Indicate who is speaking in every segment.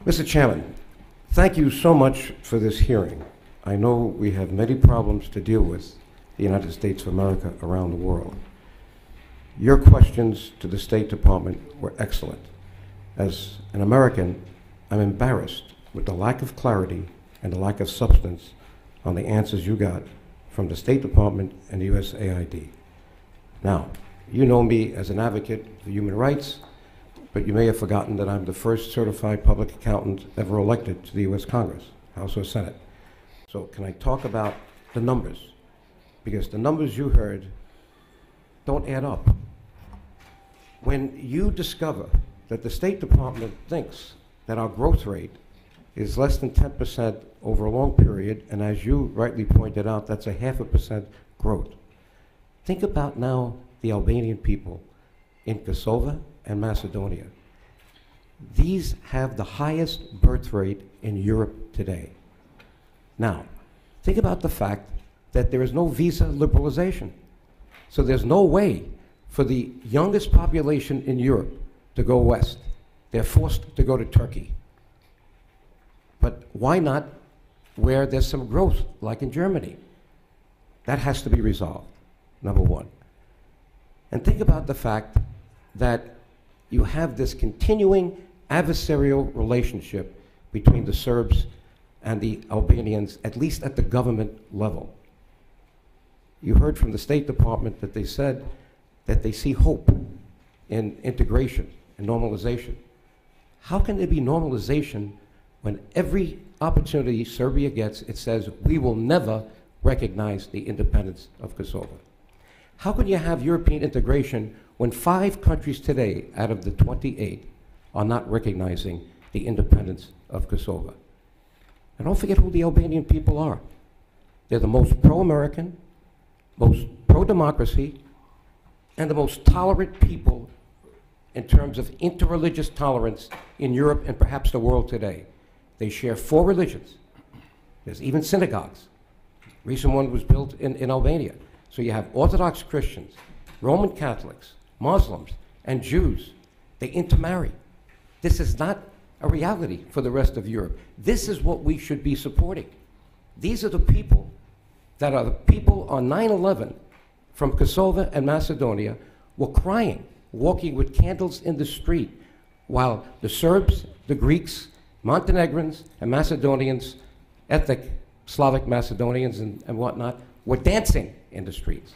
Speaker 1: Mr. Chairman, thank you so much for this hearing. I know we have many problems to deal with the United States of America around the world. Your questions to the State Department were excellent. As an American, I'm embarrassed with the lack of clarity and the lack of substance on the answers you got from the State Department and the USAID. Now, you know me as an advocate for human rights, but you may have forgotten that I'm the first certified public accountant ever elected to the US Congress, House or Senate. So can I talk about the numbers? Because the numbers you heard don't add up. When you discover that the State Department thinks that our growth rate is less than 10% over a long period, and as you rightly pointed out, that's a 0.5% growth. Think about now the Albanian people in Kosovo and Macedonia. These have the highest birth rate in Europe today. Now, think about the fact that there is no visa liberalization. So there's no way for the youngest population in Europe to go west. They're forced to go to Turkey. But why not where there's some growth, like in Germany? That has to be resolved, number one. And think about the fact that you have this continuing adversarial relationship between the Serbs and the Albanians, at least at the government level. You heard from the State Department that they said that they see hope in integration and normalization. How can there be normalization when every opportunity Serbia gets, it says, we will never recognize the independence of Kosovo? How can you have European integration when 5 countries today out of the 28 are not recognizing the independence of Kosovo? And don't forget who the Albanian people are. They're the most pro-American, most pro-democracy, and the most tolerant people in terms of interreligious tolerance in Europe and perhaps the world today. They share 4 religions. There's even synagogues. Recent one was built in Albania. So you have Orthodox Christians, Roman Catholics, Muslims, and Jews. They intermarry. This is not a reality for the rest of Europe. This is what we should be supporting. These are the people that are the people on 9/11 from Kosovo and Macedonia were crying, walking with candles in the street, while the Serbs, the Greeks, Montenegrins, and Macedonians, ethnic Slavic Macedonians and whatnot, were dancing in the streets.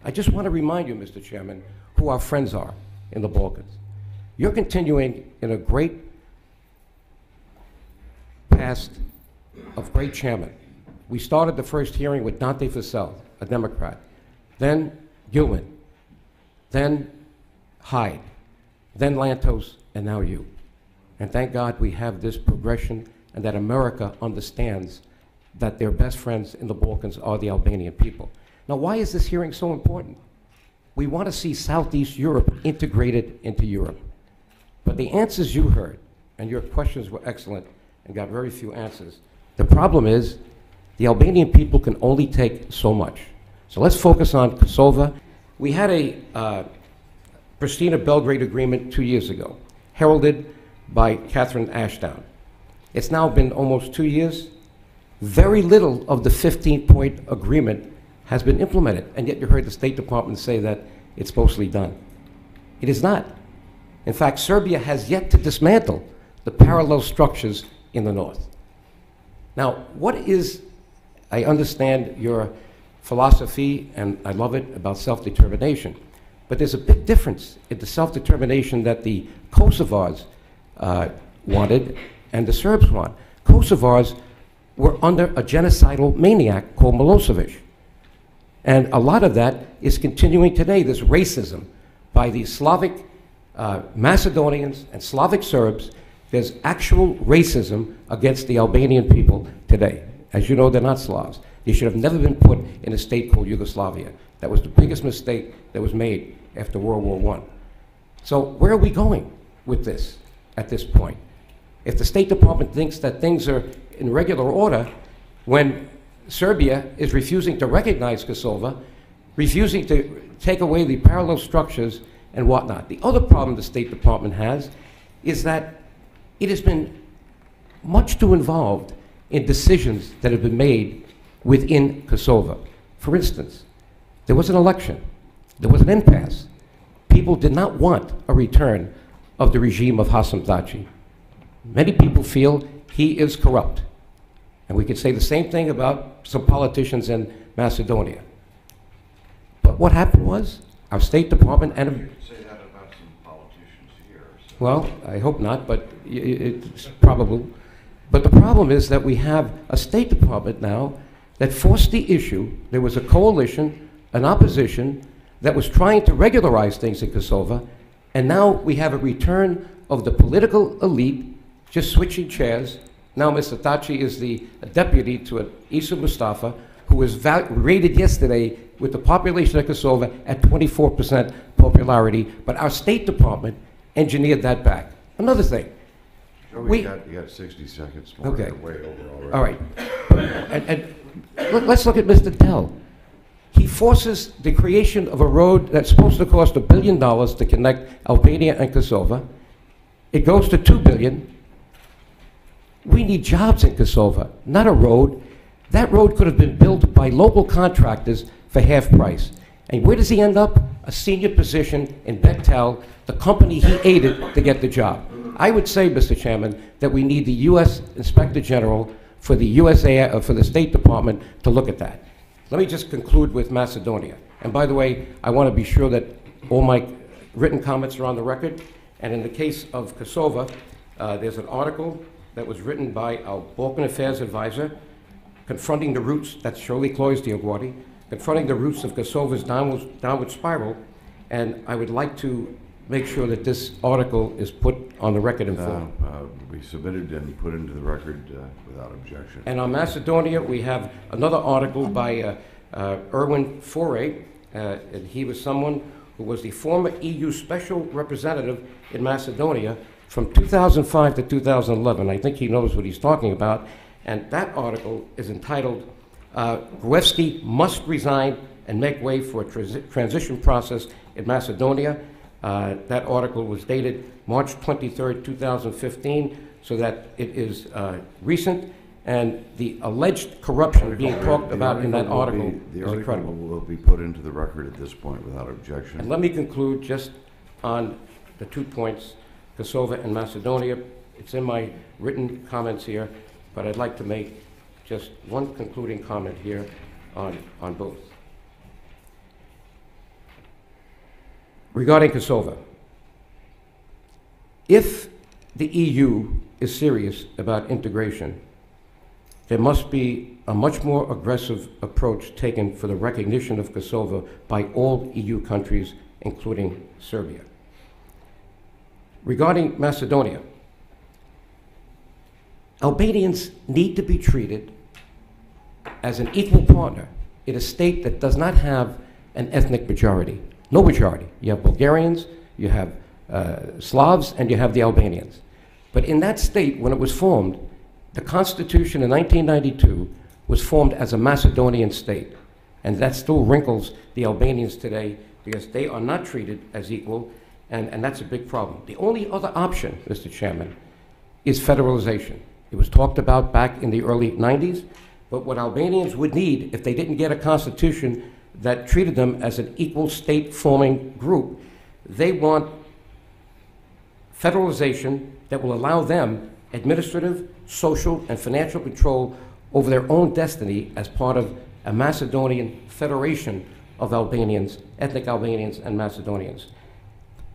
Speaker 1: I just want to remind you, Mr. Chairman, who our friends are in the Balkans. You're continuing in a great past of great chairmen. We started the first hearing with Dante Fasel, a Democrat, then Gilman, then Hyde, then Lantos, and now you. And thank God we have this progression and that America understands that their best friends in the Balkans are the Albanian people. Now, why is this hearing so important? We want to see Southeast Europe integrated into Europe. But the answers you heard, and your questions were excellent and got very few answers, the problem is the Albanian people can only take so much. So let's focus on Kosovo. We had a Pristina-Belgrade agreement 2 years ago, heralded by Catherine Ashdown. It's now been almost 2 years. Very little of the 15-point agreement has been implemented, and yet you heard the State Department say that it's mostly done. It is not. In fact, Serbia has yet to dismantle the parallel structures in the north. Now, what is, I understand your philosophy, and I love it, about self-determination, but there's a big difference in the self-determination that the Kosovars wanted and the Serbs want. Kosovars were under a genocidal maniac called Milosevic. And a lot of that is continuing today, this racism by the Slavic Macedonians and Slavic Serbs. There's actual racism against the Albanian people today. As you know, they're not Slavs. They should have never been put in a state called Yugoslavia. That was the biggest mistake that was made after World War I. So where are we going with this at this point? If the State Department thinks that things are in regular order, when Serbia is refusing to recognize Kosovo, refusing to take away the parallel structures and whatnot. The other problem the State Department has is that it has been much too involved in decisions that have been made within Kosovo. For instance, there was an election. There was an impasse. People did not want a return of the regime of Hasan Taci. Many people feel he is corrupt. And we could say the same thing about some politicians in Macedonia. But what happened was, our State Department and...
Speaker 2: You could say that about some politicians here. So.
Speaker 1: Well, I hope not, but it's probable. But the problem is that we have a State Department now that forced the issue. There was a coalition, an opposition, that was trying to regularize things in Kosovo, and now we have a return of the political elite just switching chairs. Now Mr. Taci is the deputy to Isa Mustafa, who was rated yesterday with the population of Kosovo at 24% popularity, but our State Department engineered that back. Another thing.
Speaker 2: Joe, you got 60 seconds more.
Speaker 1: Okay.
Speaker 2: You're way over already.
Speaker 1: All right. And let's look at Mr. Dell. He forces the creation of a road that's supposed to cost $1 billion to connect Albania and Kosovo. It goes to $2 billion. We need jobs in Kosovo, not a road. That road could have been built by local contractors for half price. And where does he end up? A senior position in Bechtel, the company he aided to get the job. I would say, Mr. Chairman, that we need the U.S. Inspector General for the for the State Department to look at that. Let me just conclude with Macedonia. And by the way, I want to be sure that all my written comments are on the record. And in the case of Kosovo, there's an article that was written by our Balkan Affairs advisor, confronting the roots, that's Shirley Cloys-Diogordi, confronting the roots of Kosovo's downward spiral. And I would like to make sure that this article is put on the record in full.
Speaker 2: We submitted and put into the record without objection.
Speaker 1: And on Macedonia, we have another article by Erwin Foray, and he was someone who was the former EU Special Representative in Macedonia from 2005 to 2011. I think he knows what he's talking about. And that article is entitled, Gruevski Must Resign and Make Way for a Transition Process in Macedonia. That article was dated March 23rd, 2015, so that it is recent. And the alleged corruption being talked about in that article is incredible.
Speaker 2: The article will be put into the record at this point without objection.
Speaker 1: And let me conclude just on the 2 points, Kosovo and Macedonia. It's in my written comments here, but I'd like to make just one concluding comment here on both. Regarding Kosovo, if the EU is serious about integration, there must be a much more aggressive approach taken for the recognition of Kosovo by all EU countries, including Serbia. Regarding Macedonia, Albanians need to be treated as an equal partner in a state that does not have an ethnic majority. No majority. You have Bulgarians, you have Slavs, and you have the Albanians. But in that state, when it was formed, the Constitution in 1992 was formed as a Macedonian state. And that still wrinkles the Albanians today because they are not treated as equal, and that's a big problem. The only other option, Mr. Chairman, is federalization. It was talked about back in the early 90s, but what Albanians would need if they didn't get a constitution that treated them as an equal state-forming group, they want federalization that will allow them administrative, social, and financial control over their own destiny as part of a Macedonian federation of Albanians, ethnic Albanians and Macedonians.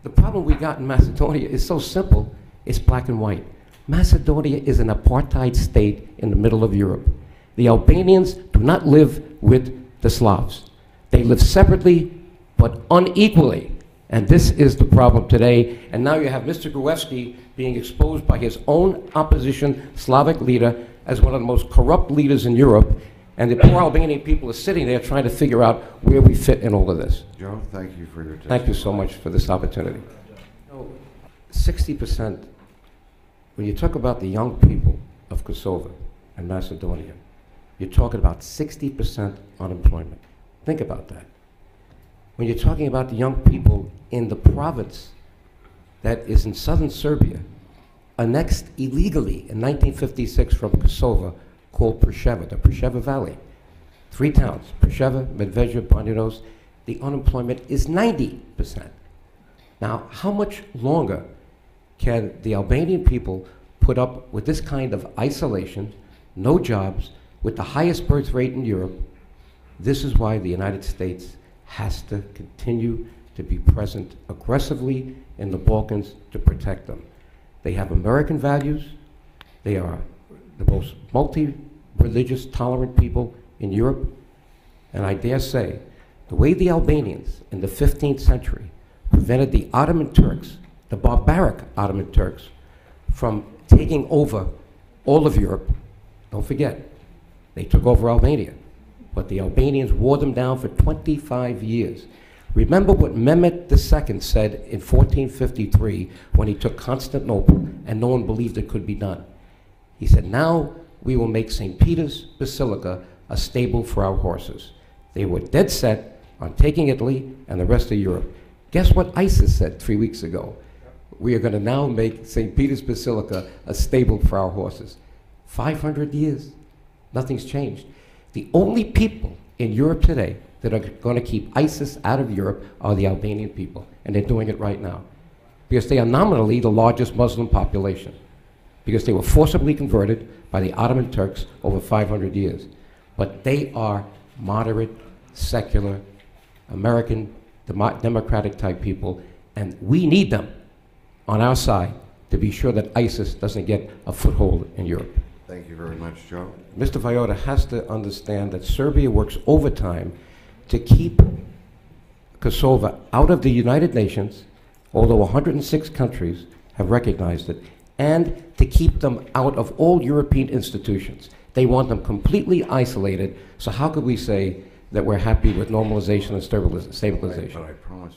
Speaker 1: The problem we got in Macedonia is so simple, it's black and white. Macedonia is an apartheid state in the middle of Europe. The Albanians do not live with the Slavs. They live separately, but unequally. And this is the problem today. And now you have Mr. Gruevski being exposed by his own opposition Slavic leader as one of the most corrupt leaders in Europe. And the poor Albanian people are sitting there trying to figure out where we fit in all of this.
Speaker 2: Joe, thank you for your testimony.
Speaker 1: Thank you so much for this opportunity. 60%, when you talk about the young people of Kosovo and Macedonia, you're talking about 60% unemployment. Think about that. When you're talking about the young people in the province that is in southern Serbia, annexed illegally in 1956 from Kosovo called Preševa, the Preševa Valley. 3 towns, Preševa, Medveđa, Banjanos. The unemployment is 90%. Now, how much longer can the Albanian people put up with this kind of isolation, no jobs, with the highest birth rate in Europe? This is why the United States has to continue to be present aggressively in the Balkans to protect them. They have American values. They are the most multi-religious, tolerant people in Europe. And I dare say, the way the Albanians in the 15th century prevented the Ottoman Turks, the barbaric Ottoman Turks, from taking over all of Europe, don't forget, they took over Albania. But the Albanians wore them down for 25 years. Remember what Mehmet II said in 1453 when he took Constantinople and no one believed it could be done. He said, now we will make St. Peter's Basilica a stable for our horses. They were dead set on taking Italy and the rest of Europe. Guess what ISIS said 3 weeks ago? We are going to now make St. Peter's Basilica a stable for our horses. 500 years, nothing's changed. The only people in Europe today that are going to keep ISIS out of Europe are the Albanian people, and they're doing it right now. Because they are nominally the largest Muslim population, because they were forcibly converted by the Ottoman Turks over 500 years. But they are moderate, secular, American, democratic type people, and we need them on our side to be sure that ISIS doesn't get a foothold in Europe.
Speaker 2: Thank you very much, Joe.
Speaker 1: Mr. Vajota has to understand that Serbia works overtime to keep Kosovo out of the United Nations, although 106 countries have recognized it, and to keep them out of all European institutions. They want them completely isolated, so how could we say that we're happy with normalization and stabilization?
Speaker 2: But I promise